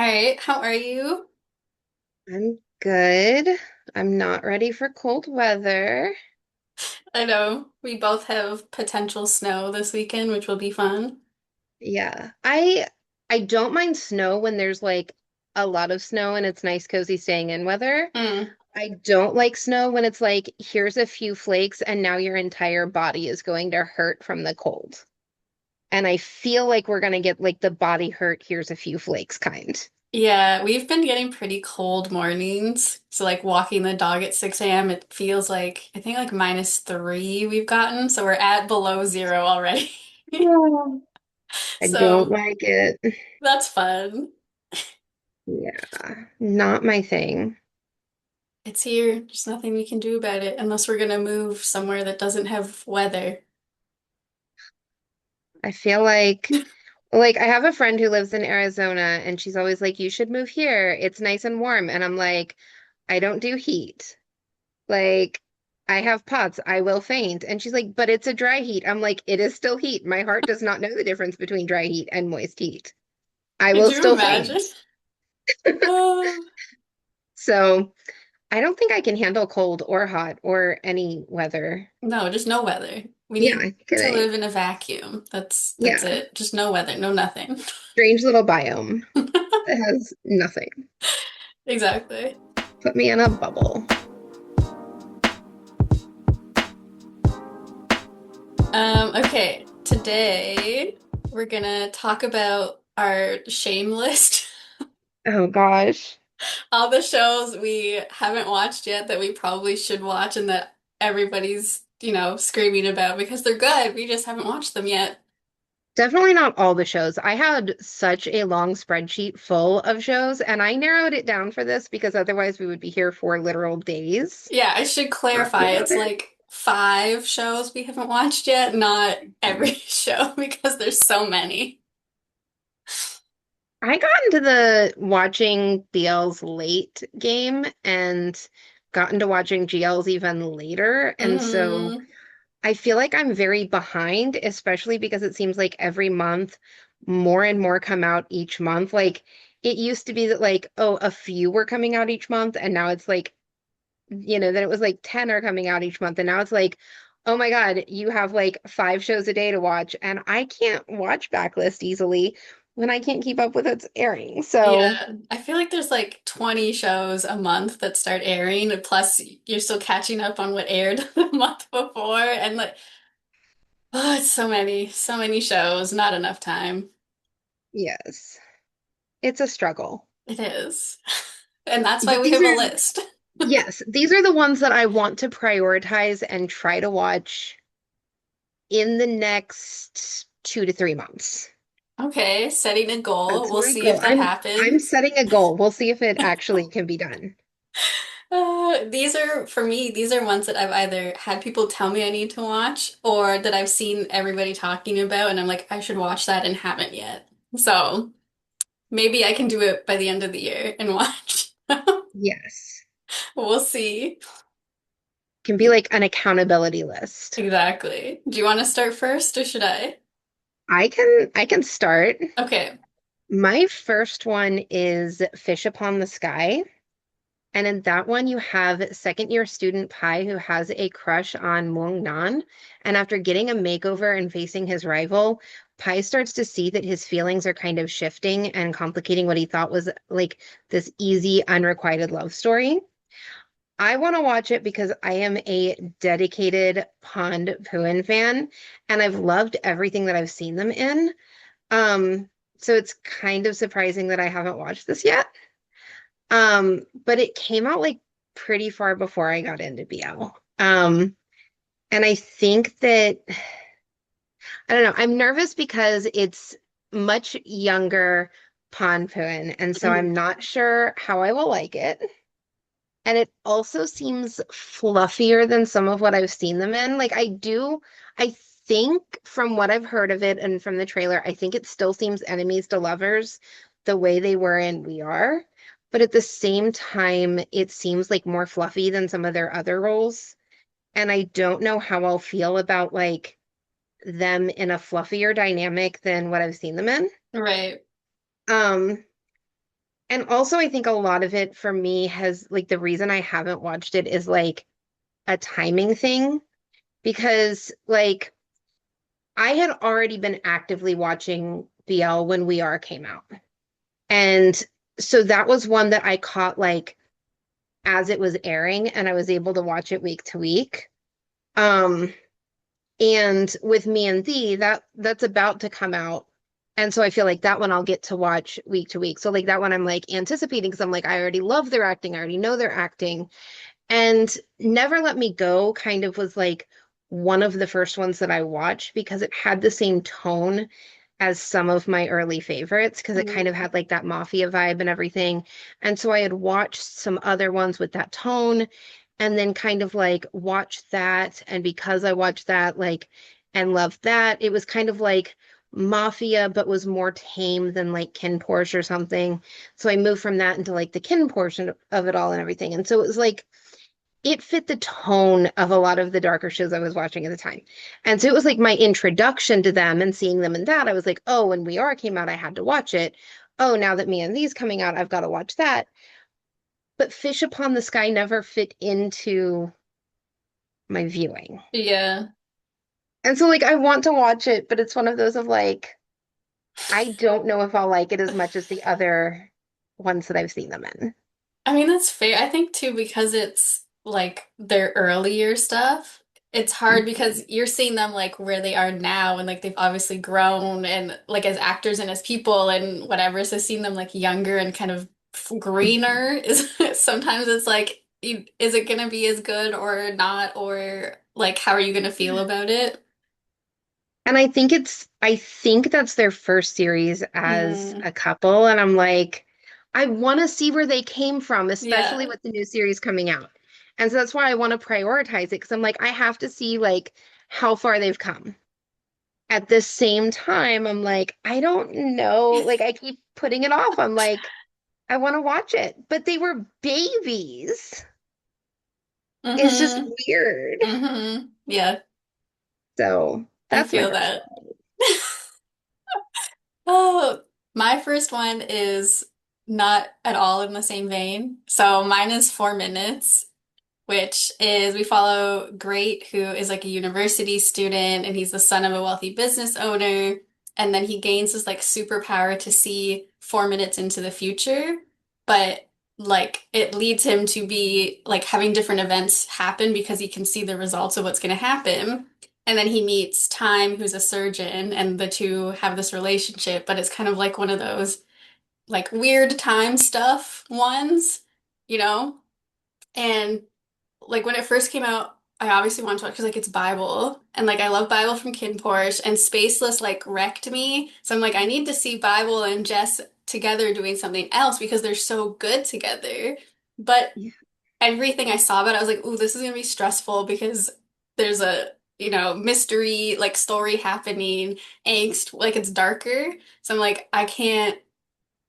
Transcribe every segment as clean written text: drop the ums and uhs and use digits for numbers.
right, how are you? I'm good. I'm not ready for cold weather. I know we both have potential snow this weekend, which will be fun. Yeah. I don't mind snow when there's like a lot of snow and it's nice cozy staying in weather. Mm. I don't like snow when it's like here's a few flakes and now your entire body is going to hurt from the cold. And I feel like we're gonna get like the body hurt, here's a few flakes kind. Yeah, we've been getting pretty cold mornings. So like walking the dog at 6 a.m., it feels like I think like -3 we've gotten. So we're at below zero already. Yeah. I don't So like it. that's fun. Yeah, not my thing. It's here. There's nothing we can do about it unless we're gonna move somewhere that doesn't have weather. I feel like I have a friend who lives in Arizona and she's always like, you should move here. It's nice and warm. And I'm like, I don't do heat. Like, I have POTS. I will faint. And she's like, but it's a dry heat. I'm like, it is still heat. My heart does not know the difference between dry heat and moist heat. I Could will you still imagine? faint. Oh, So I don't think I can handle cold or hot or any weather. no, just no weather. We Yeah, need I think you're to right. live in a vacuum. That's Yeah. it. Just no weather, no nothing. Strange little biome that has nothing. Exactly. Put me in a bubble. Okay, today we're gonna talk about our shame list. Oh gosh. All the shows we haven't watched yet that we probably should watch and that everybody's, screaming about because they're good. We just haven't watched them yet. Definitely not all the shows. I had such a long spreadsheet full of shows, and I narrowed it down for this because otherwise we would be here for literal days Yeah, I should talking clarify. about It's it. like 5 shows we haven't watched yet, not every show because there's so many. I got into the watching BL's late game and got into watching GL's even later. And so Hmm. I feel like I'm very behind, especially because it seems like every month more and more come out each month. Like it used to be that like, oh, a few were coming out each month, and now it's like then it was like 10 are coming out each month. And now it's like, oh my God, you have like 5 shows a day to watch. And I can't watch Backlist easily when I can't keep up with its airing. So, Yeah, I feel like there's like 20 shows a month that start airing, plus you're still catching up on what aired the month before, and like, oh, it's so many shows, not enough time. yes, it's a struggle. It is. And that's why But we these have a are, list. yes, these are the ones that I want to prioritize and try to watch in the next 2 to 3 months. Okay, setting a goal. That's We'll my see goal. if that I'm happens. setting a goal. We'll see if it actually can be done. These are, for me, these are ones that I've either had people tell me I need to watch or that I've seen everybody talking about, and I'm like, I should watch that and haven't yet. So maybe I can do it by the end of the year and watch. Yes. We'll see. Can be like an accountability list. Exactly. Do you want to start first or should I? I can start. Okay. My first one is Fish Upon the Sky. And in that one, you have second year student Pai who has a crush on Mung Nan. And after getting a makeover and facing his rival, Pai starts to see that his feelings are kind of shifting and complicating what he thought was like this easy, unrequited love story. I want to watch it because I am a dedicated Pond Puin fan, and I've loved everything that I've seen them in. So it's kind of surprising that I haven't watched this yet. But it came out like pretty far before I got into BL. And I think that I don't know, I'm nervous because it's much younger Pond Puin, and so Mhm. I'm not sure how I will like it. And it also seems fluffier than some of what I've seen them in. I think from what I've heard of it and from the trailer, I think it still seems enemies to lovers the way they were in We Are. But at the same time, it seems like more fluffy than some of their other roles. And I don't know how I'll feel about like them in a fluffier dynamic than what I've seen them in. Right. Um, And also, I think a lot of it for me has like the reason I haven't watched it is like a timing thing because like I had already been actively watching BL when We Are came out. And so that was one that I caught like as it was airing and I was able to watch it week to week. Um, and with Me and Thee, that's about to come out. And so I feel like that one I'll get to watch week to week. So like that one I'm like anticipating because I'm like, I already love their acting. I already know their acting. And Never Let Me Go kind of was like one of the first ones that I watched because it had the same tone as some of my early favorites because it kind of Mm. had like that mafia vibe and everything. And so I had watched some other ones with that tone and then kind of like watched that. And because I watched that, like, and loved that, it was kind of like mafia, but was more tame than like Kin Porsche or something. So I moved from that into like the Kin portion of it all and everything. And so it was like, it fit the tone of a lot of the darker shows I was watching at the time. And so it was like my introduction to them and seeing them in that. I was like, oh, when We Are came out, I had to watch it. Oh, now that Me and These coming out, I've got to watch that. But Fish Upon the Sky never fit into my viewing. Yeah. And so like I want to watch it, but it's one of those of like, I don't know if I'll like it as much as the other ones that I've seen them in. I mean, that's fair. I think too, because it's like their earlier stuff, it's hard because you're seeing them like where they are now and like they've obviously grown and like as actors and as people and whatever. So seeing them like younger and kind of greener is sometimes it's like, is it gonna be as good or not? Or like, how are you gonna feel about it? And I think that's their first series as Mm, a couple. And I'm like, I want to see where they came from, especially yeah. with the new series coming out. And so that's why I want to prioritize it because I'm like, I have to see like how far they've come. At the same time, I'm like, I don't know. Like, I keep putting it off. I'm like, I want to watch it, but they were babies. It's just Mm-hmm. weird. Mm-hmm. Yeah, So I that's my feel first that. Oh, my first one is not at all in the same vein. So mine is 4 minutes, which is we follow Great, who is like a university student, and he's the son of a wealthy business owner. And then he gains this like superpower to see 4 minutes into the future, but like it leads him to be like having different events happen because he can see the results of what's going to happen. And then he meets Time, who's a surgeon, and the two have this relationship, but it's kind of like one of those like weird time stuff ones, you know? And like when it first came out, I obviously wanted to watch because like it's Bible and like I love Bible from Kin Porsche and Spaceless like wrecked me. So I'm like, I need to see Bible and Jess together doing something else because they're so good together. But one. everything I saw about it, I was like, ooh, this is gonna be stressful because there's a, mystery like story happening, angst, like it's darker. So I'm like, I can't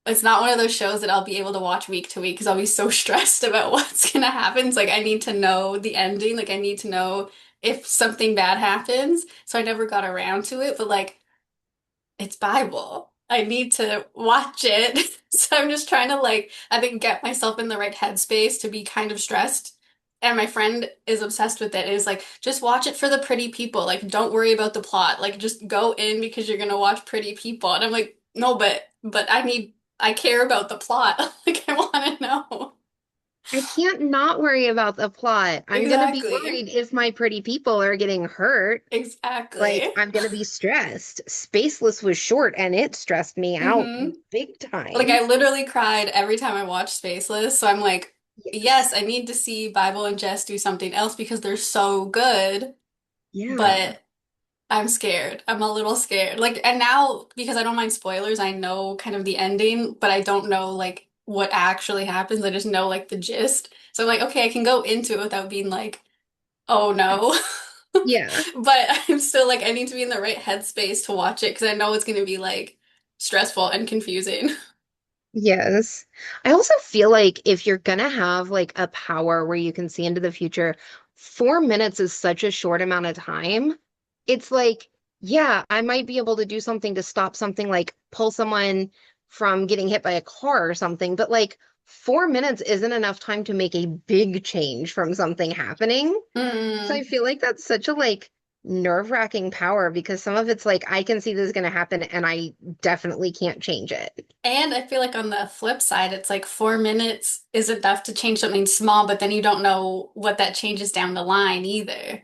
it's not one of those shows that I'll be able to watch week to week because I'll be so stressed about what's gonna happen. It's like I need to know the ending. Like I need to know if something bad happens. So I never got around to it, but like it's Bible. I need to watch it. So I'm just trying to like I think get myself in the right headspace to be kind of stressed. And my friend is obsessed with it and is like, just watch it for the pretty people. Like, don't worry about the plot. Like, just go in because you're gonna watch pretty people. And I'm like, no, but I care about the plot. Like, I want to know. I can't not worry about the plot. I'm gonna be Exactly. worried if my pretty people are getting hurt. Like, Exactly. I'm gonna be stressed. Spaceless was short and it stressed me out hmm big Like time. I literally cried every time I watched Spaceless. So I'm like, yes, Yes. I need to see Bible and Jess do something else because they're so good, Yeah. but I'm scared. I'm a little scared. Like, and now because I don't mind spoilers, I know kind of the ending, but I don't know like what actually happens. I just know like the gist. So I'm like, okay, I can go into it without being like, oh no. Yeah. But I'm still like, I need to be in the right headspace to watch it because I know it's going to be like stressful and confusing. Yes. I also feel like if you're gonna have like a power where you can see into the future, 4 minutes is such a short amount of time. It's like, yeah, I might be able to do something to stop something like pull someone from getting hit by a car or something, but like 4 minutes isn't enough time to make a big change from something happening. So I Mm. feel like that's such a like nerve-wracking power because some of it's like I can see this is going to happen and I definitely can't change it. And I feel like on the flip side, it's like 4 minutes is enough to change something small, but then you don't know what that changes down the line either,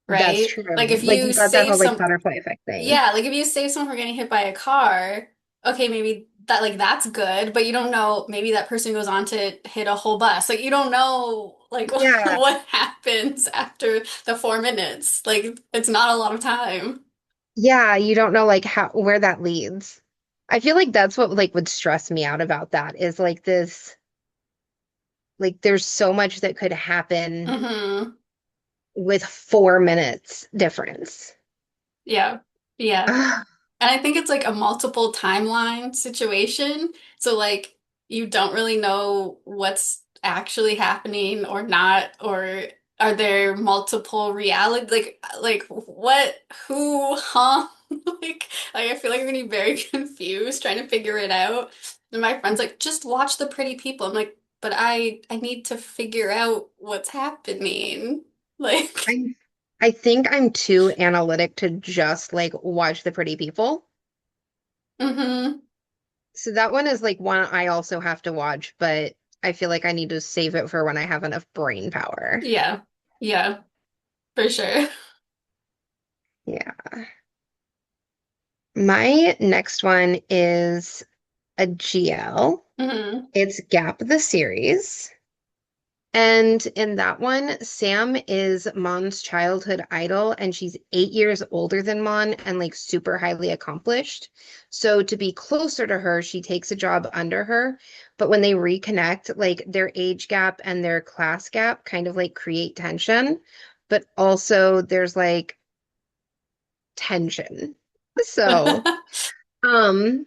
That's right? Like true. if Like you you got that save whole like some, butterfly effect thing. yeah, like if you save someone from getting hit by a car, okay, maybe that like that's good, but you don't know, maybe that person goes on to hit a whole bus. Like you don't know like Yeah. what happens after the 4 minutes. Like it's not a lot of time. Yeah, you don't know like how where that leads. I feel like that's what like would stress me out about that is like this like there's so much that could happen Hmm. with 4 minutes difference. Yeah. Yeah. Ugh, And I think it's like a multiple timeline situation. So like you don't really know what's actually happening or not, or are there multiple reality like what who huh? Like I feel like I'm gonna be very confused trying to figure it out. And my friend's like, just watch the pretty people. I'm like, but I need to figure out what's happening. Like I'm I think I'm too analytic to just like watch the pretty people. hmm. So that one is like one I also have to watch, but I feel like I need to save it for when I have enough brain power. Yeah. Yeah, for sure. Yeah. My next one is a GL. Hmm. It's Gap the series. And in that one, Sam is Mon's childhood idol, and she's 8 years older than Mon and like super highly accomplished. So to be closer to her, she takes a job under her. But when they reconnect, like their age gap and their class gap kind of like create tension. But also there's like tension. So, um,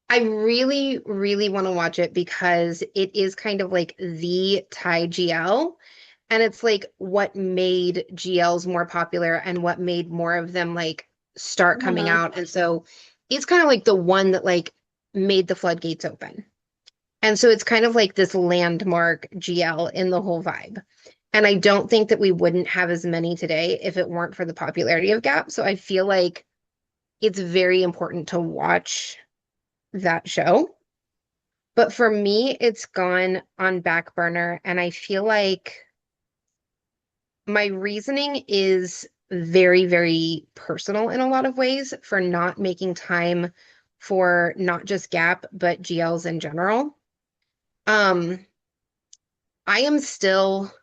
I really, really want to watch it because it is kind of like the Thai GL. And it's like what made GLs more popular and what made more of them like start coming Hmm. out. And so it's kind of like the one that like made the floodgates open. And so it's kind of like this landmark GL in the whole vibe. And I don't think that we wouldn't have as many today if it weren't for the popularity of Gap. So I feel like it's very important to watch that show. But for me, it's gone on back burner. And I feel like my reasoning is very, very personal in a lot of ways for not making time for not just Gap, but GLs in general. Um, I am still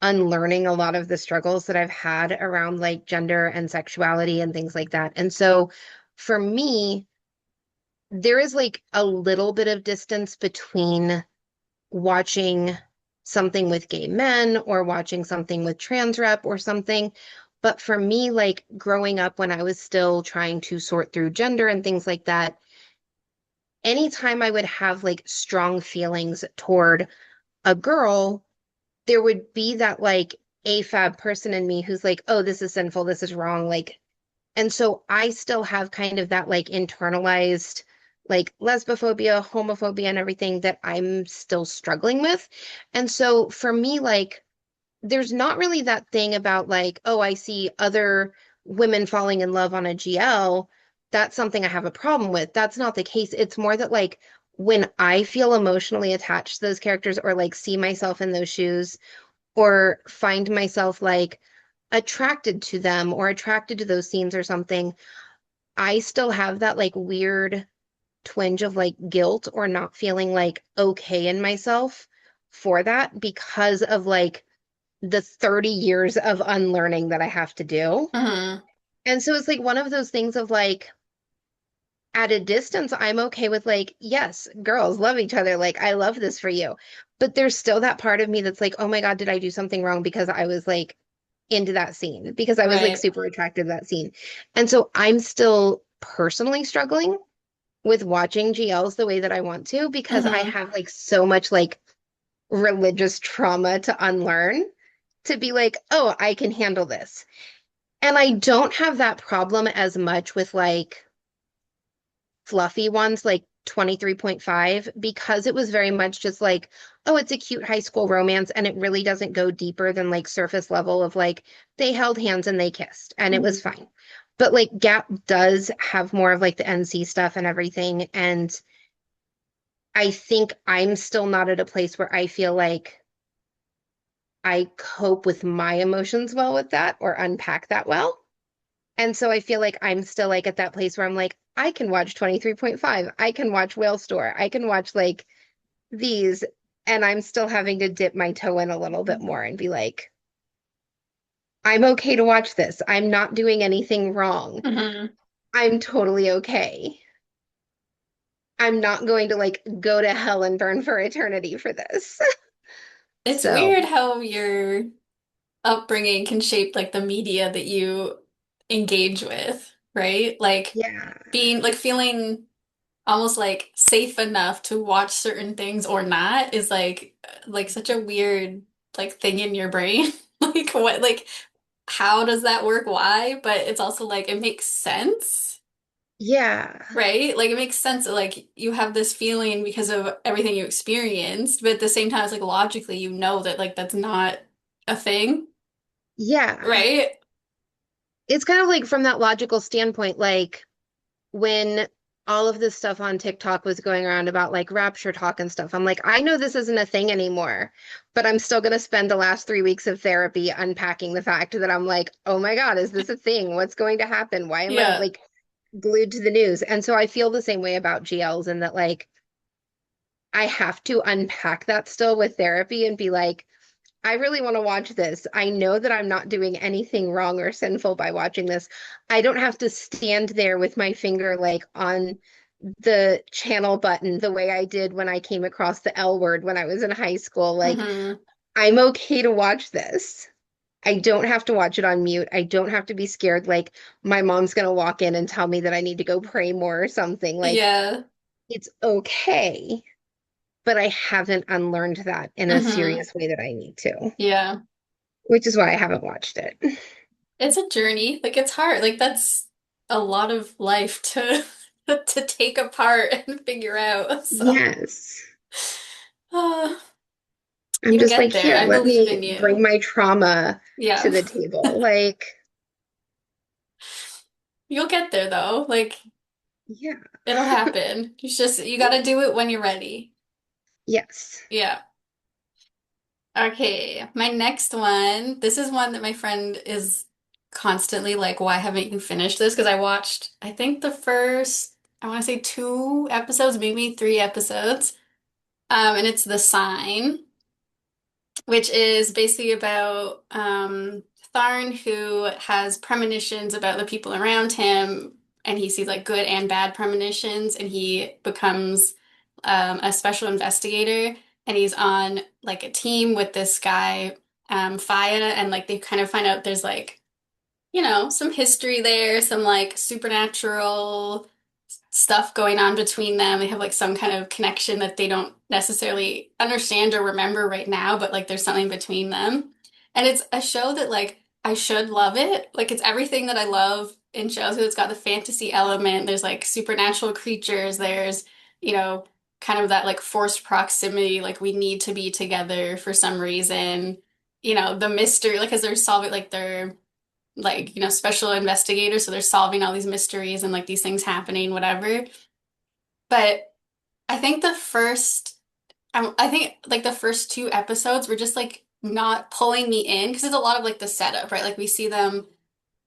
unlearning a lot of the struggles that I've had around like gender and sexuality and things like that. And so for me, there is like a little bit of distance between watching something with gay men or watching something with trans rep or something. But for me, like growing up when I was still trying to sort through gender and things like that, anytime I would have like strong feelings toward a girl, there would be that like AFAB person in me who's like, oh, this is sinful, this is wrong. Like, and so I still have kind of that like internalized like lesbophobia, homophobia, and everything that I'm still struggling with. And so for me, like, there's not really that thing about like, oh, I see other women falling in love on a GL. That's something I have a problem with. That's not the case. It's more that like when I feel emotionally attached to those characters or like see myself in those shoes or find myself like attracted to them or attracted to those scenes or something, I still have that like weird twinge of like guilt or not feeling like okay in myself for that because of like the 30 years of unlearning that I have to do. Hmm. And so it's like one of those things of like at a distance, I'm okay with like, yes, girls love each other. Like, I love this for you. But there's still that part of me that's like, oh my God, did I do something wrong because I was like into that scene, because I was like Right. super attracted to that scene. And so I'm still personally struggling with watching GLs the way that I want to because I Hmm. have like so much like religious trauma to unlearn to be like, oh, I can handle this. And I don't have that problem as much with like fluffy ones like 23.5 because it was very much just like, oh, it's a cute high school romance and it really doesn't go deeper than like surface level of like they held hands and they kissed and it was Mhm. fine. But like Gap does have more of like the NC stuff and everything. And I think I'm still not at a place where I feel like I cope with my emotions well with that or unpack that well. And so I feel like I'm still like at that place where I'm like, I can watch 23.5. I can watch Whale Store. I can watch like these. And I'm still having to dip my toe in a little bit more and be like, I'm okay to watch this. I'm not doing anything wrong. Mhm. I'm totally okay. I'm not going to like go to hell and burn for eternity for this. It's So, weird how your upbringing can shape like the media that you engage with, right? Like yeah. being like feeling almost like safe enough to watch certain things or not is like such a weird like thing in your brain. Like what like how does that work? Why? But it's also like it makes sense, Yeah. right? Like it makes sense that like you have this feeling because of everything you experienced, but at the same time it's like logically you know that like that's not a thing, Yeah. right? It's kind of like from that logical standpoint, like when all of this stuff on TikTok was going around about like rapture talk and stuff, I'm like, I know this isn't a thing anymore, but I'm still going to spend the last 3 weeks of therapy unpacking the fact that I'm like, oh my God, is this a thing? What's going to happen? Why am I Yeah. like glued to the news? And so I feel the same way about GLs and that like I have to unpack that still with therapy and be like, I really want to watch this. I know that I'm not doing anything wrong or sinful by watching this. I don't have to stand there with my finger like on the channel button the way I did when I came across the L word when I was in high school. Like, Hmm. I'm okay to watch this. I don't have to watch it on mute. I don't have to be scared like my mom's gonna walk in and tell me that I need to go pray more or something. Like, Yeah. it's okay, but I haven't unlearned that in a Hmm. serious way that I need to, Yeah. which is why I haven't watched it. It's a journey. Like it's hard. Like that's a lot of life to to take apart and figure out. So, Yes. uh, I'm you'll just get like, there. here, I let believe me in bring you. my trauma to Yeah. the table. Like, You'll get there though. Like yeah. it'll happen. You just you got to do it when you're ready. Yes. Yeah. Okay, my next one. This is one that my friend is constantly like, why haven't you finished this? Because I watched, I think the first, I want to say 2 episodes, maybe 3 episodes. And it's The Sign, which is basically about Tharn who has premonitions about the people around him, and he sees like good and bad premonitions, and he becomes a special investigator, and he's on like a team with this guy, Faya, and like they kind of find out there's like, some history there, some like supernatural stuff going on between them. They have like some kind of connection that they don't necessarily understand or remember right now, but like there's something between them. And it's a show that like I should love it. Like it's everything that I love in shows. It's got the fantasy element. There's like supernatural creatures. There's, you know, kind of that like forced proximity, like we need to be together for some reason. The mystery, like, because they're solving, like, they're like, special investigators, so they're solving all these mysteries and like these things happening, whatever. But I think I think like the first 2 episodes were just like not pulling me in because it's a lot of like the setup, right? Like we see them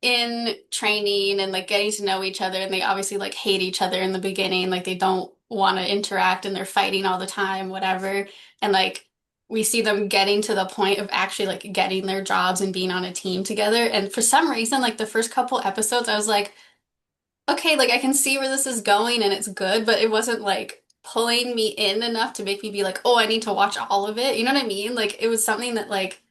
in training and like getting to know each other, and they obviously like hate each other in the beginning, like they don't want to interact and they're fighting all the time, whatever. And like we see them getting to the point of actually like getting their jobs and being on a team together. And for some reason, like the first couple episodes, I was like, okay, like I can see where this is going and it's good, but it wasn't like pulling me in enough to make me be like, oh, I need to watch all of it. You know what I mean? Like it was something that like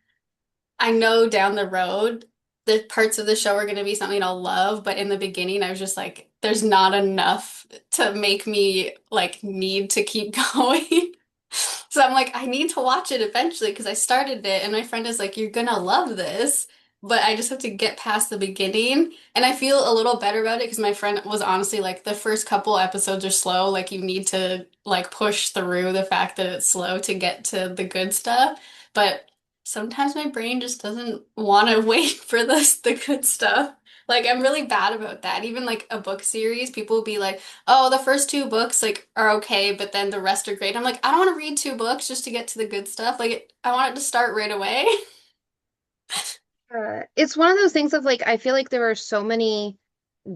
I know down the road the parts of the show are going to be something I'll love, but in the beginning I was just like, there's not enough to make me like need to keep going. So I'm like, I need to watch it eventually because I started it and my friend is like, you're gonna love this. but I just have to get past the beginning. And I feel a little better about it because my friend was honestly like, the first couple episodes are slow. Like, you need to like push through the fact that it's slow to get to the good stuff. But sometimes my brain just doesn't want to wait for the good stuff. Like, I'm really bad about that. Even like a book series, people will be like, oh, the first two books like are okay, but then the rest are great. I'm like, I don't want to read two books just to get to the good stuff. Like, I want it to start right away. It's one of those things of like, I feel like there are so many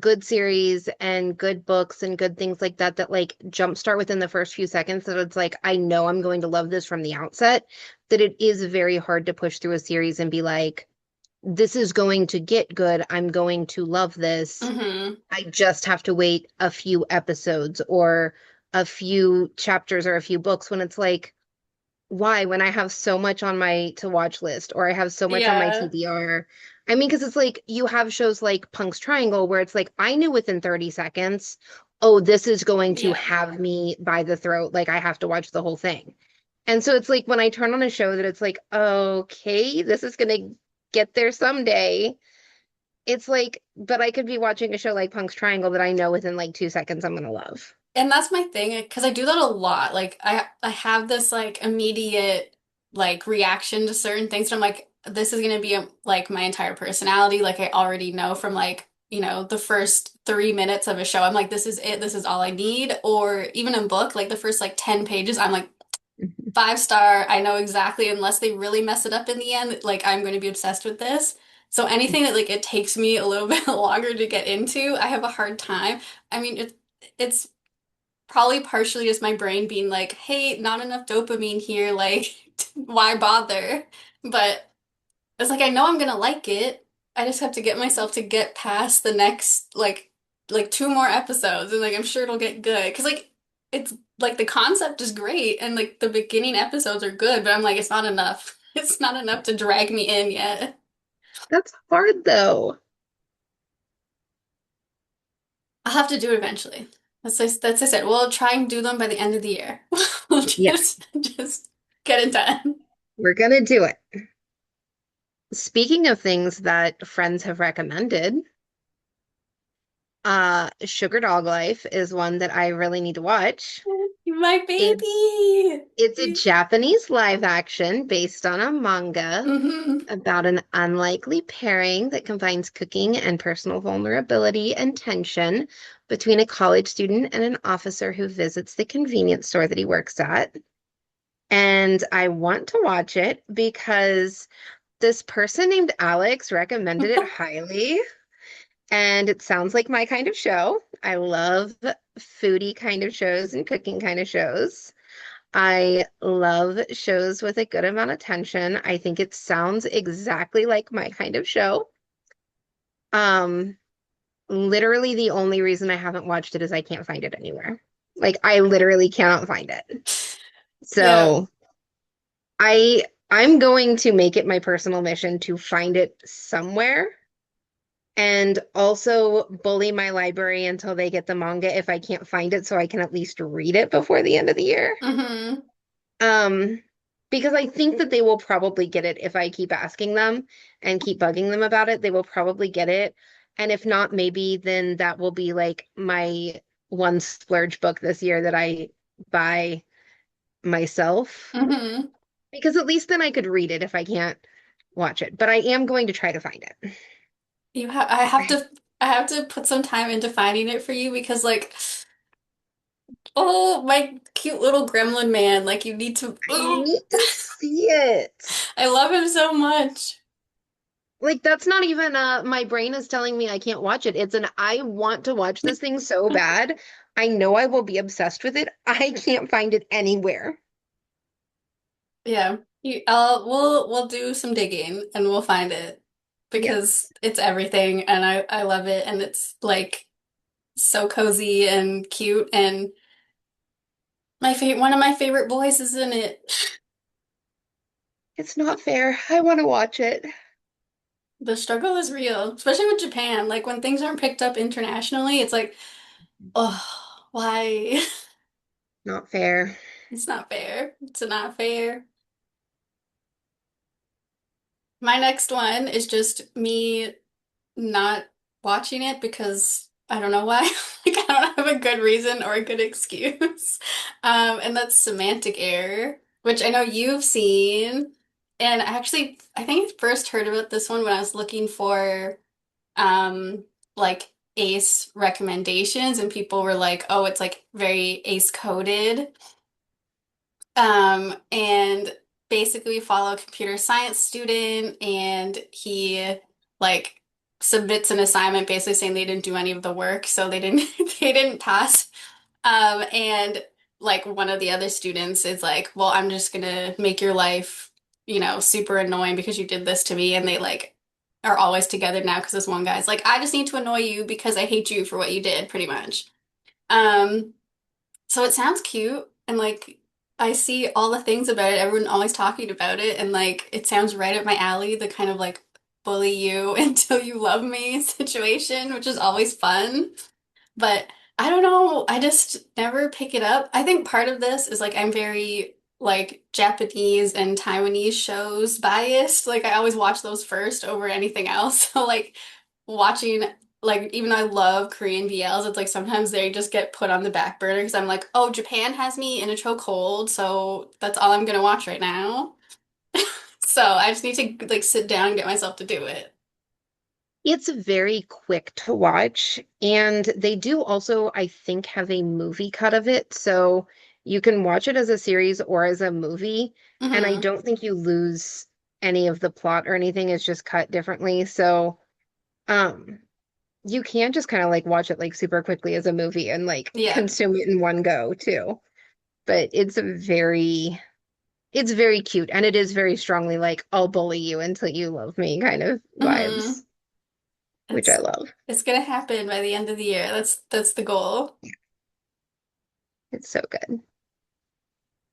good series and good books and good things like that that like jumpstart within the first few seconds that it's like, I know I'm going to love this from the outset, that it is very hard to push through a series and be like, this is going to get good. I'm going to love this. Hmm. I just have to wait a few episodes or a few chapters or a few books when it's like, why when I have so much on my to watch list or I have so much on my Yeah. TBR? I mean, because it's like you have shows like Punk's Triangle where it's like I knew within 30 seconds, oh, this is going to Yeah. have me by the throat. Like I have to watch the whole thing. And so it's like when I turn on a show that it's like, okay, this is gonna get there someday. It's like, but I could be watching a show like Punk's Triangle that I know within like 2 seconds I'm gonna love. And that's my thing because I do that a lot. Like I have this like immediate like reaction to certain things. And I'm like, this is gonna be like my entire personality. Like I already know from like, the first 3 minutes of a show. I'm like, this is it. This is all I need. Or even a book, like the first like 10 pages, I'm like, 5 star. I know exactly, unless they really mess it up in the end, like I'm going to be obsessed with this. So anything that like it takes me a little bit longer to get into, I have a hard time. I mean, it's probably partially just my brain being like, hey, not enough dopamine here, like why bother? But it's like I know I'm gonna like it. I just have to get myself to get past the next like two more episodes and like I'm sure it'll get good. 'Cause like it's like the concept is great and like the beginning episodes are good, but I'm like it's not enough. It's not enough to drag me in yet. That's hard though. I'll have to do it eventually. That's I said. We'll try and do them by the end of the year. We'll Yeah, just get it done. we're gonna do it. Speaking of things that friends have recommended, Sugar Dog Life is one that I really need to watch. My It's baby. it's a Japanese live action based on a manga Hmm. about an unlikely pairing that combines cooking and personal vulnerability and tension between a college student and an officer who visits the convenience store that he works at. And I want to watch it because this person named Alex recommended it highly. And it sounds like my kind of show. I love foodie kind of shows and cooking kind of shows. I love shows with a good amount of tension. I think it sounds exactly like my kind of show. Um, Literally the only reason I haven't watched it is I can't find it anywhere. Like I literally cannot find it. Yeah. So I'm going to make it my personal mission to find it somewhere and also bully my library until they get the manga if I can't find it so I can at least read it before the end of the year. Hmm. Um, because I think that they will probably get it if I keep asking them and keep bugging them about it. They will probably get it. And if not, maybe then that will be like my one splurge book this year that I buy myself. Hmm. Because at least then I could read it if I can't watch it. But I am going to try to find it. I have to put some time into finding it for you because like oh my cute little gremlin man, like you need to I need to see it. I love him so much. Like that's not even my brain is telling me I can't watch it. It's an I want to watch this thing so bad. I know I will be obsessed with it. I can't find it anywhere. Yeah. We'll do some digging and we'll find it because Yes. it's everything and I love it and it's like so cozy and cute and my favorite one of my favorite boys is in it. It's not fair. I want to watch it. The struggle is real, especially with Japan. Like when things aren't picked up internationally, it's like, oh, why? Not fair. It's not fair. It's not fair. My next one is just me not watching it because I don't know why. Like I don't have a good reason or a good excuse. And that's Semantic Error, which I know you've seen. And actually, I think I first heard about this one when I was looking for like ACE recommendations, and people were like, "Oh, it's like very ACE coded." And basically we follow a computer science student and he like submits an assignment basically saying they didn't do any of the work, so they didn't they didn't pass. And like one of the other students is like, well, I'm just gonna make your life, super annoying because you did this to me, and they like are always together now because this one guy's like, I just need to annoy you because I hate you for what you did, pretty much. Um, so it sounds cute and like I see all the things about it, everyone always talking about it, and like it sounds right up my alley, the kind of like bully you until you love me situation, which is always fun. But I don't know, I just never pick it up. I think part of this is like I'm very like Japanese and Taiwanese shows biased. Like I always watch those first over anything else. So like watching like even though I love Korean BLs, it's like sometimes they just get put on the back burner because I'm like, oh, Japan has me in a chokehold, so that's all I'm gonna watch right now. So I just need to like sit down and get myself to do it. It's very quick to watch, and they do also, I think, have a movie cut of it, so you can watch it as a series or as a movie, and I Hmm. don't think you lose any of the plot or anything. It's just cut differently. So, um, you can just kind of like watch it like super quickly as a movie and like Yeah. consume it in one go too. But it's very cute, and it is very strongly like I'll bully you until you love me kind of vibes, Hmm. which I It's love. it's gonna happen by the end of the year. That's the goal. It's so good.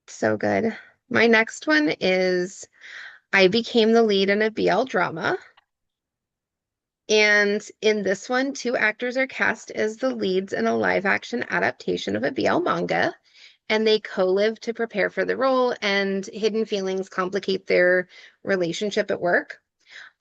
So good. My next one is I became the lead in a BL drama. And in this one, two actors are cast as the leads in a live action adaptation of a BL manga. And they co-live to prepare for the role, and hidden feelings complicate their relationship at work.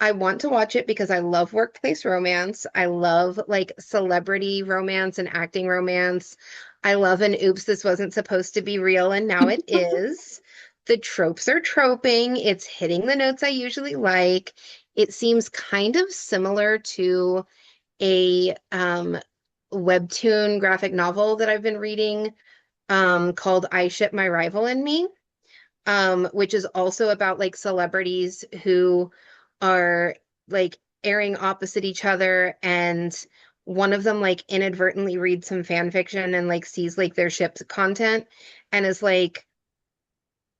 I want to watch it because I love workplace romance. I love like celebrity romance and acting romance. I love an oops, this wasn't supposed to be real and now it is. The tropes are troping. It's hitting the notes I usually like. It seems kind of similar to a webtoon graphic novel that I've been reading called I Ship My Rival in Me, which is also about like celebrities who are like airing opposite each other, and one of them like inadvertently reads some fan fiction and like sees like their ship's content and is like,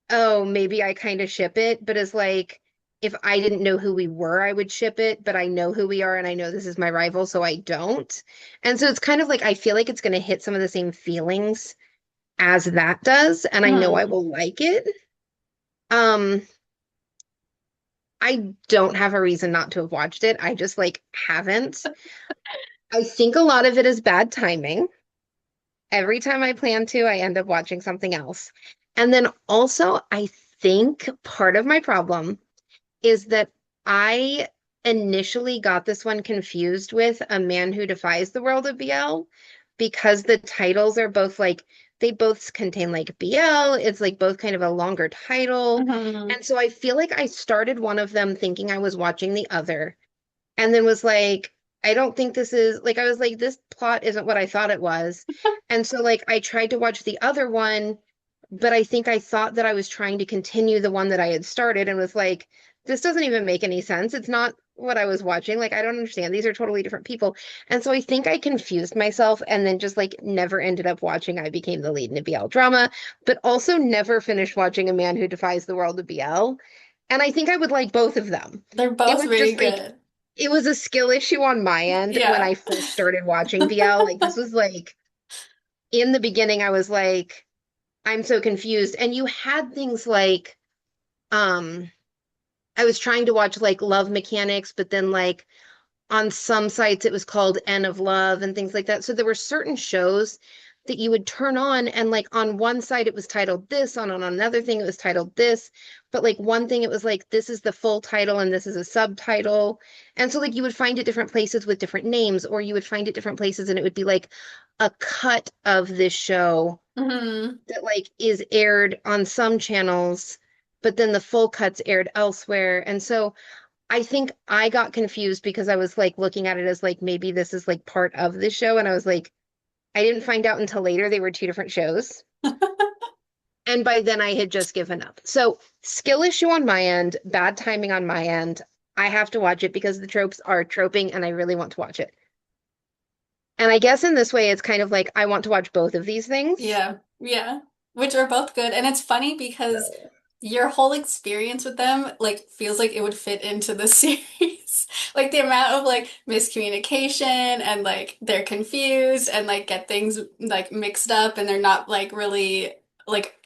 oh, maybe I kind of ship it, but is like, if I didn't know who we were, I would ship it, but I know who we are and I know this is my rival, so I don't. And so it's kind of like I feel like it's going to hit some of the same feelings as that does, and I know I Hmm. will like it. Um, I don't have a reason not to have watched it. I just like haven't. I think a lot of it is bad timing. Every time I plan to, I end up watching something else. And then also, I think part of my problem is that I initially got this one confused with A Man Who Defies the World of BL because the titles are both like they both contain like BL. It's like both kind of a longer title. Hmm. And so I feel like I started one of them thinking I was watching the other and then was like, I don't think this is like, I was like, this plot isn't what I thought it was. And so, like, I tried to watch the other one, but I think I thought that I was trying to continue the one that I had started and was like, this doesn't even make any sense. It's not what I was watching. Like, I don't understand. These are totally different people. And so I think I confused myself and then just like never ended up watching I Became the Lead in a BL drama, but also never finished watching A Man Who Defies the World of BL. And I think I would like both of them. They're It both was very just like, good. it was a skill issue on my end when Yeah. I first started watching BL. Like, this was like, in the beginning, I was like, I'm so confused. And you had things like, um, I was trying to watch like Love Mechanics, but then like on some sites it was called N of Love and things like that. So there were certain shows that you would turn on and like on one side it was titled this, on another thing it was titled this, but like one thing it was like this is the full title and this is a subtitle. And so like you would find it different places with different names, or you would find it different places and it would be like a cut of this show Hmm. that like is aired on some channels, but then the full cuts aired elsewhere. And so I think I got confused because I was like looking at it as like maybe this is like part of the show. And I was like, I didn't find out until later they were two different shows. And by then I had just given up. So, skill issue on my end, bad timing on my end. I have to watch it because the tropes are troping and I really want to watch it. And I guess in this way, it's kind of like I want to watch both of these things. Yeah, yeah, which are both good. And it's funny because your whole experience with them like feels like it would fit into the series. Like the amount of like miscommunication and like they're confused and like get things like mixed up and they're not like really like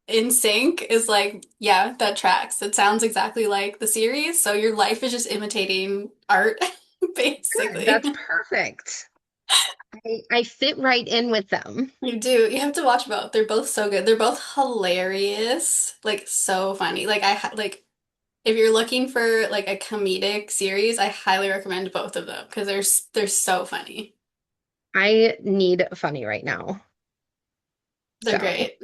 in sync is like, yeah, that tracks. It sounds exactly like the series. So your life is just imitating art, Good, basically. that's perfect. I fit right in with them. You do. You have to watch both. They're both so good. They're both hilarious. Like so funny. Like if you're looking for like a comedic series, I highly recommend both of them because they're so funny. I need funny right now. They're So, great.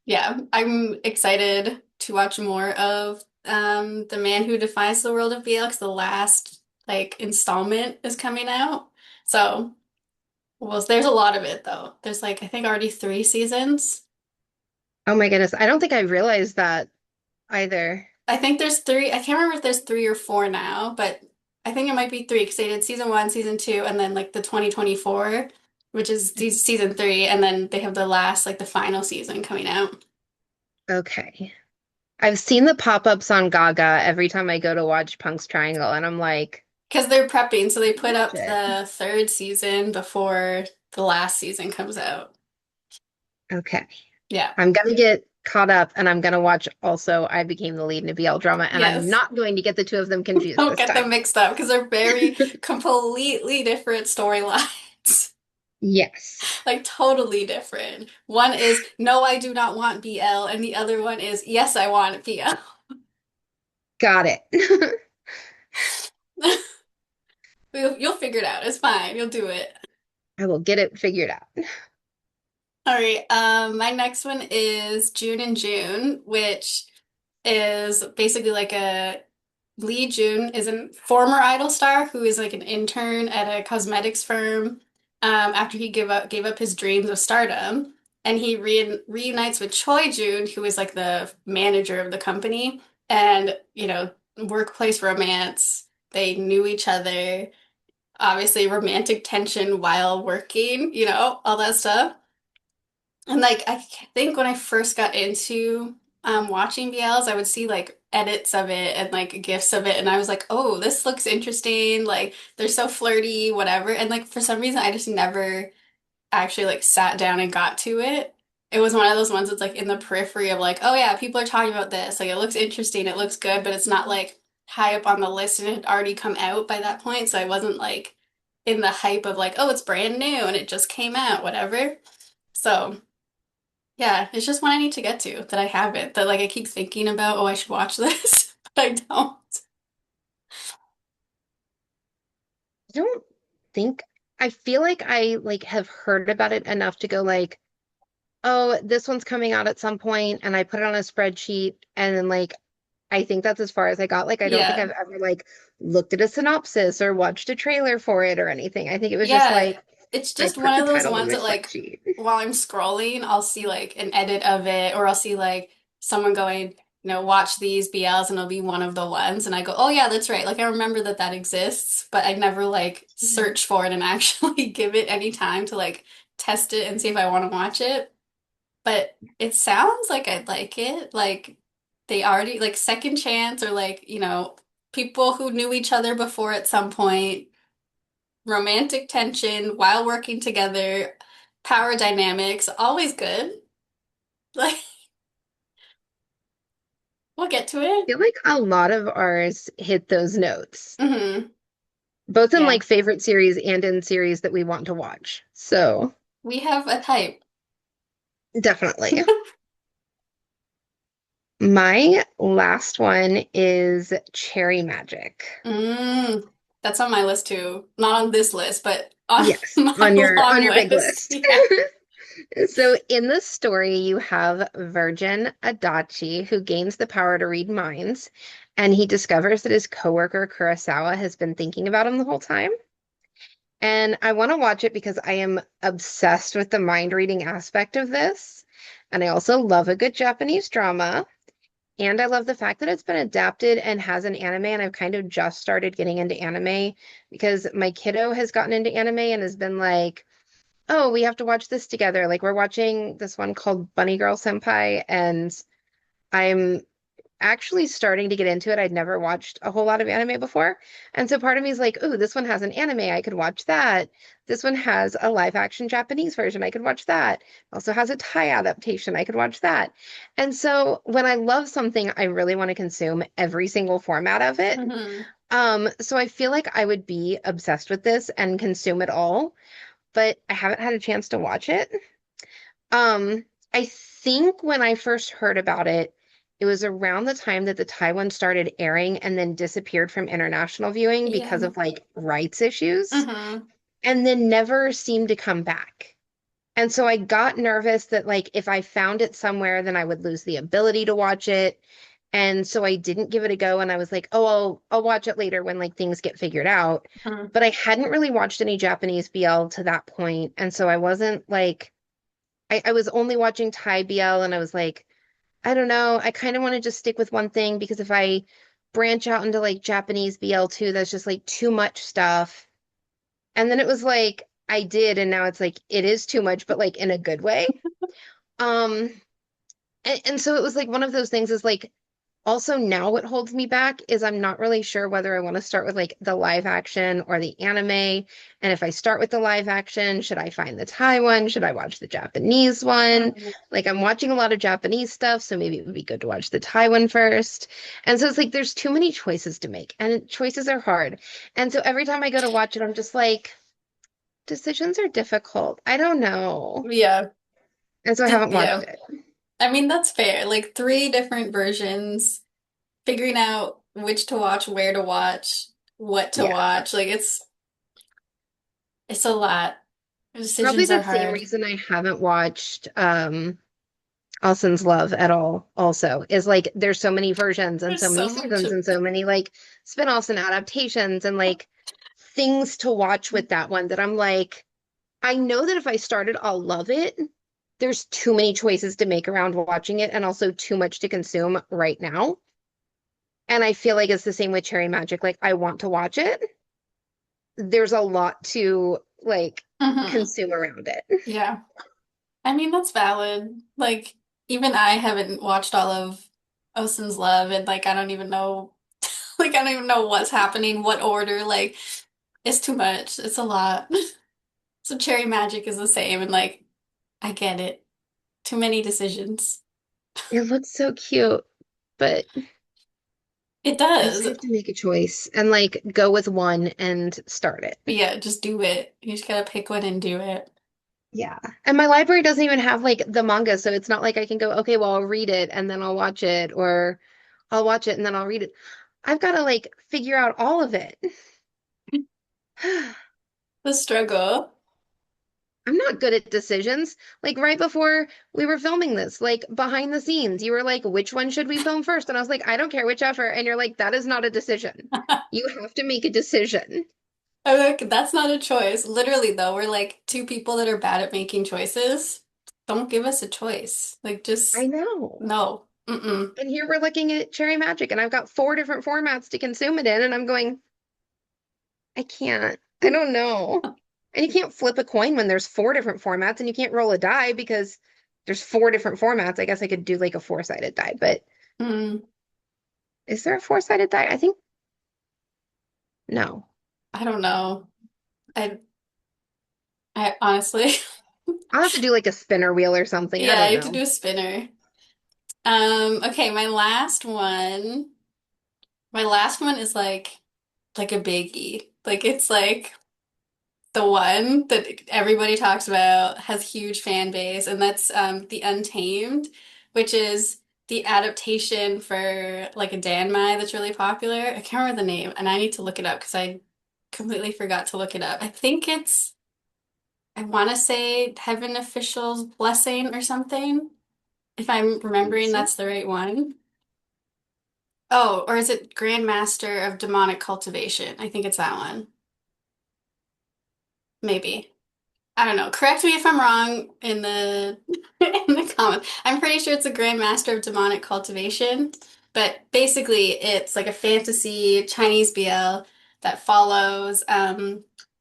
Yeah, I'm excited to watch more of The Man Who Defies the World of BL because the last like installment is coming out. So, well, there's a lot of it though. There's like I think already 3 seasons. oh my goodness, I don't think I realized that either. I think there's three. I can't remember if there's 3 or 4 now, but I think it might be three because they did season one, season two, and then like the 2024, which is season three, and then they have the last, like the final season coming out. Okay. I've seen the pop-ups on Gaga every time I go to watch Punk's Triangle, and I'm like, Because they're prepping, so they put watch up it. the third season before the last season comes out. Okay. Yeah. I'm gonna get caught up and I'm gonna watch also I Became the Lead in a BL drama, and I'm Yes. not going to get the two of them confused Don't this get them time. mixed up because they're very completely different storylines. Yes. Like totally different. One is no, I do not want BL, and the other one is yes, I want BL. Got it. You'll figure it out. It's fine. You'll do it. I will get it figured out. All right. My next one is June and June, which is basically like a Lee Jun is a former Idol star who is like an intern at a cosmetics firm after he gave up his dreams of stardom. And he reunites with Choi Jun, who is like the manager of the company. And, workplace romance. They knew each other. Obviously, romantic tension while working, all that stuff. And like I think when I first got into watching BLs, I would see like edits of it and like gifs of it, and I was like, "Oh, this looks interesting." Like they're so flirty, whatever. And like for some reason, I just never actually like sat down and got to it. It was one of those ones that's like in the periphery of like, "Oh yeah, people are talking about this. Like it looks interesting, it looks good," but it's not like high up on the list and it had already come out by that point, so I wasn't like in the hype of like, "Oh, it's brand new and it just came out," whatever. So. Yeah, it's just one I need to get to that I haven't, that like I keep thinking about, oh, I should watch this, but I don't. I don't think I feel like I like have heard about it enough to go like, oh, this one's coming out at some point, and I put it on a spreadsheet, and then like I think that's as far as I got. Like I don't think Yeah. I've ever like looked at a synopsis or watched a trailer for it or anything. I think it was just Yeah, like it's I just put one the of those title in ones my that like spreadsheet. while I'm scrolling, I'll see like an edit of it or I'll see like someone going, watch these BLs and it'll be one of the ones and I go, "Oh yeah, that's right." Like I remember that that exists, but I never like search for it and actually give it any time to like test it and see if I want to watch it. But it sounds like I'd like it. Like they already like second chance or like, people who knew each other before at some point, romantic tension while working together, power dynamics, always good. Like we'll get to I it. feel like a lot of ours hit those notes, Hmm. both in Yeah. like favorite series and in series that we want to watch. So. We have a type. Definitely. My last one is Cherry Magic. Mm, that's on my list too. Not on this list, but on Yes, my on long your big list. list. Yeah. So in the story, you have Virgin Adachi, who gains the power to read minds, and he discovers that his coworker Kurosawa has been thinking about him the whole time. And I want to watch it because I am obsessed with the mind reading aspect of this. And I also love a good Japanese drama. And I love the fact that it's been adapted and has an anime. And I've kind of just started getting into anime because my kiddo has gotten into anime and has been like, oh, we have to watch this together. Like, we're watching this one called Bunny Girl Senpai, and I'm actually starting to get into it. I'd never watched a whole lot of anime before. And so part of me is like, ooh, this one has an anime. I could watch that. This one has a live action Japanese version. I could watch that. Also has a Thai adaptation. I could watch that. And so when I love something, I really want to consume every single format of it. Hmm. So I feel like I would be obsessed with this and consume it all, but I haven't had a chance to watch it. Um, I think when I first heard about it, it was around the time that the Taiwan started airing and then disappeared from international viewing because Yeah. of like rights issues, Hmm. and then never seemed to come back. And so I got nervous that like if I found it somewhere, then I would lose the ability to watch it. And so I didn't give it a go and I was like, oh, I'll watch it later when like things get figured out. Hmm. But I hadn't really watched any Japanese BL to that point, and so I wasn't like I was only watching Thai BL and I was like, I don't know. I kind of want to just stick with one thing because if I branch out into like Japanese BL too, that's just like too much stuff. And then it was like I did, and now it's like it is too much, but like in a good way. Um, and so it was like one of those things is like also now what holds me back is I'm not really sure whether I want to start with like the live action or the anime. And if I start with the live action, should I find the Thai one? Should I watch the Japanese one? Hmm. Like I'm watching a lot of Japanese stuff, so maybe it would be good to watch the Thai one first. And so it's like there's too many choices to make, and choices are hard. And so every time I go to watch it, I'm just like, decisions are difficult. I don't know. Yeah. And so I haven't watched Yeah. it. I mean, that's fair. Like three different versions, figuring out which to watch, where to watch, what to Yeah. watch. Like it's a lot. Probably Decisions the are same hard. reason I haven't watched Alston's Love at all also is like there's so many versions and There's so many so much seasons of and so many like spin-offs and adaptations and like things to watch with that one that I'm like, I know that if I started, I'll love it. There's too many choices to make around watching it and also too much to consume right now. And I feel like it's the same with Cherry Magic. Like I want to watch it. There's a lot to like hmm. consume around it. Yeah. I mean, that's valid. Like, even I haven't watched all of Ocean's Love, and like, I don't even know, like, I don't even know what's happening, what order. Like, it's too much. It's a lot. So, Cherry Magic is the same, and like, I get it. Too many decisions. It looks so cute, but It I just does. have to make a choice and like go with one and start it. Yeah, just do it. You just gotta pick one and do it. Yeah. And my library doesn't even have like the manga, so it's not like I can go, okay, well, I'll read it and then I'll watch it, or I'll watch it and then I'll read it. I've got to like figure out all of it. The struggle. I'm not good at decisions. Like right before we were filming this, like behind the scenes, you were like, which one should we film first? And I was like, I don't care whichever. And you're like, that is not a decision. You have to make a decision. I'm like, that's not a choice. Literally, though, we're like two people that are bad at making choices. Don't give us a choice. Like, I just know. no. Mm-mm. And here we're looking at Cherry Magic, and I've got four different formats to consume it in, and I'm going, I can't. I don't know. And you can't flip a coin when there's four different formats, and you can't roll a die because there's four different formats. I guess I could do like a four-sided die, but Mm, is there a four-sided die? I think no. I don't know. I I honestly, I'll have to do like a spinner wheel or something. I yeah, don't you have to know. do a spinner. Okay, my last one. My last one is like a biggie. Like it's like the one that everybody talks about, has huge fan base, and that's The Untamed, which is the adaptation for like a Danmai that's really popular. I can't remember the name, and I need to look it up because I completely forgot to look it up. I think it's, I want to say Heaven Official's Blessing or something, if I'm think remembering so. that's the right one. Oh, or is it Grandmaster of Demonic Cultivation? I think it's that one. Maybe. I don't know. Correct me if I'm wrong in the in the comments. I'm pretty sure it's a Grandmaster of Demonic Cultivation, but basically it's like a fantasy Chinese BL that follows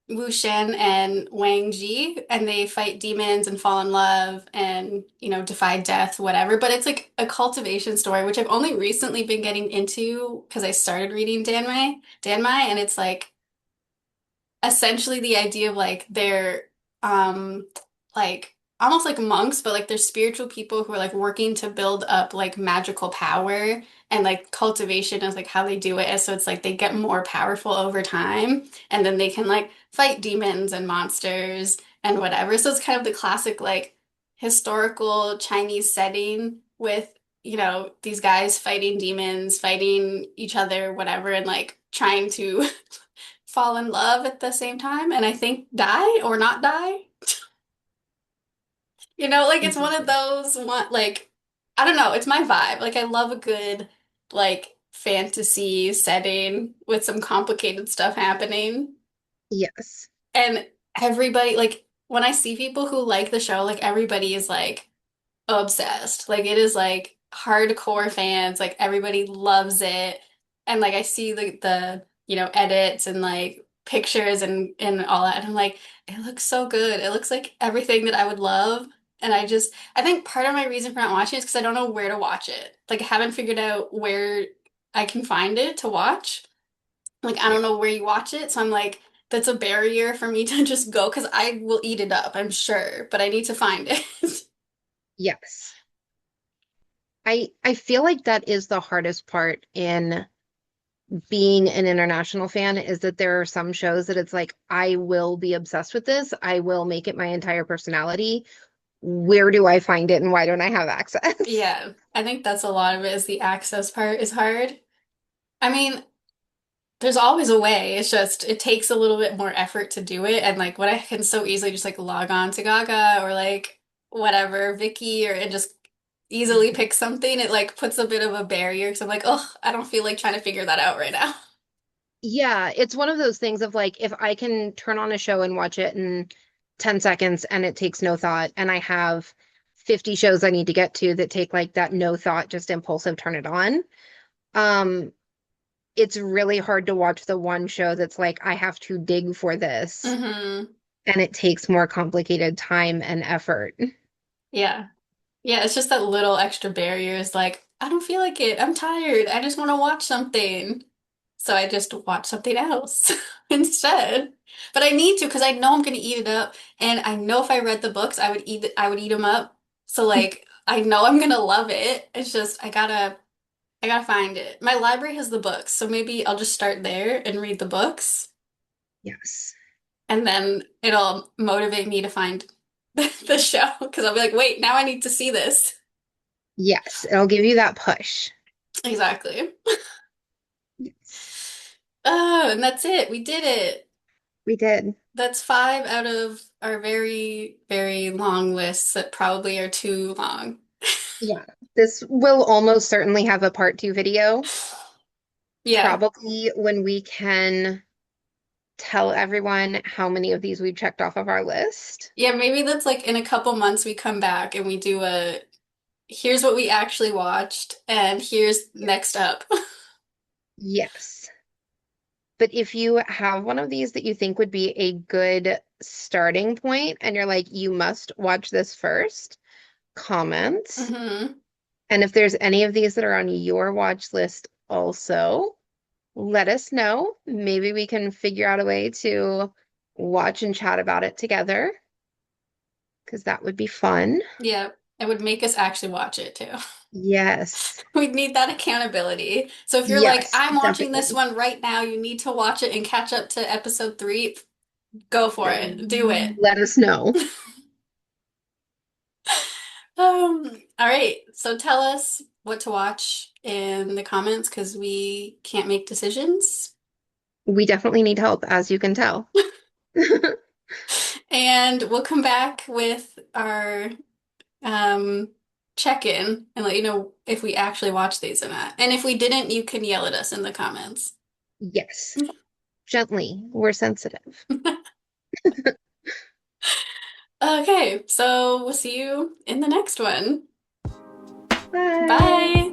Wu Shen and Wang Ji, and they fight demons and fall in love and, defy death, whatever. But it's like a cultivation story, which I've only recently been getting into because I started reading Danmai, and it's like essentially the idea of like they're um like almost like monks, but like they're spiritual people who are like working to build up like magical power, and like cultivation is like how they do it. And so it's like they get more powerful over time, and then they can like fight demons and monsters and whatever. So it's kind of the classic like historical Chinese setting with, these guys fighting demons, fighting each other, whatever, and like trying to fall in love at the same time, and I think die or not die. Like it's one of Interesting. those one like I don't know, it's my vibe. Like I love a good like fantasy setting with some complicated stuff happening. Yes. And everybody like when I see people who like the show, like everybody is like obsessed. Like it is like hardcore fans. Like everybody loves it. And like I see the edits and like pictures and all that. And I'm like, it looks so good. It looks like everything that I would love. And I think part of my reason for not watching is because I don't know where to watch it. Like I haven't figured out where I can find it to watch. Like I Yeah. don't know where you watch it. So I'm like, that's a barrier for me to just go because I will eat it up, I'm sure, but I need to find it. Yes. I feel like that is the hardest part in being an international fan is that there are some shows that it's like I will be obsessed with this. I will make it my entire personality. Where do I find it and why don't I have access? Yeah, I think that's a lot of it is the access part is hard. I mean, there's always a way. It's just it takes a little bit more effort to do it. And like what I can so easily just like log on to Gaga or like whatever, Vicky or and just easily Mhm. pick something, it like puts a bit of a barrier because I'm like, oh, I don't feel like trying to figure that out right now. Yeah, it's one of those things of like if I can turn on a show and watch it in 10 seconds and it takes no thought, and I have 50 shows I need to get to that take like that no thought, just impulsive turn it on. Um, it's really hard to watch the one show that's like, I have to dig for this, Hmm. and it takes more complicated time and effort. Yeah. Yeah, it's just that little extra barrier is like, I don't feel like it. I'm tired. I just want to watch something. So I just watch something else instead. But I need to because I know I'm going to eat it up, and I know if I read the books, I would eat them up. So like I know I'm going to love it. It's just I gotta find it. My library has the books, so maybe I'll just start there and read the books, Yes. and then it'll motivate me to find the show because I'll be like, wait, now I need to see this. Yes, it'll give you that push. Exactly. Yes. Oh, and that's it. We did it. We did. That's five out of our very, very long lists that probably are too long. Yeah. This will almost certainly have a part two video, Yeah. probably when we can tell everyone how many of these we've checked off of our list. Yeah, maybe that's like in a couple months we come back and we do here's what we actually watched and here's next up. Yes. But if you have one of these that you think would be a good starting point and you're like, you must watch this first, comment. Hmm. And if there's any of these that are on your watch list also, let us know. Maybe we can figure out a way to watch and chat about it together because that would be fun. Yeah, it would make us actually watch it too. Yes. We'd need that accountability. So if you're like, Yes, I'm watching this definitely. one right now, you need to watch it and catch up to episode 3. Go for it. Do it. Then let us know. All right. So tell us what to watch in the comments because we can't make decisions. We definitely need help, as you can tell. And we'll come back with our um check-in and let you know if we actually watched these or not. And if we didn't, you can yell at us in the comments. Yes, gently. We're sensitive. Okay, so we'll see you in the next one. Bye. Bye.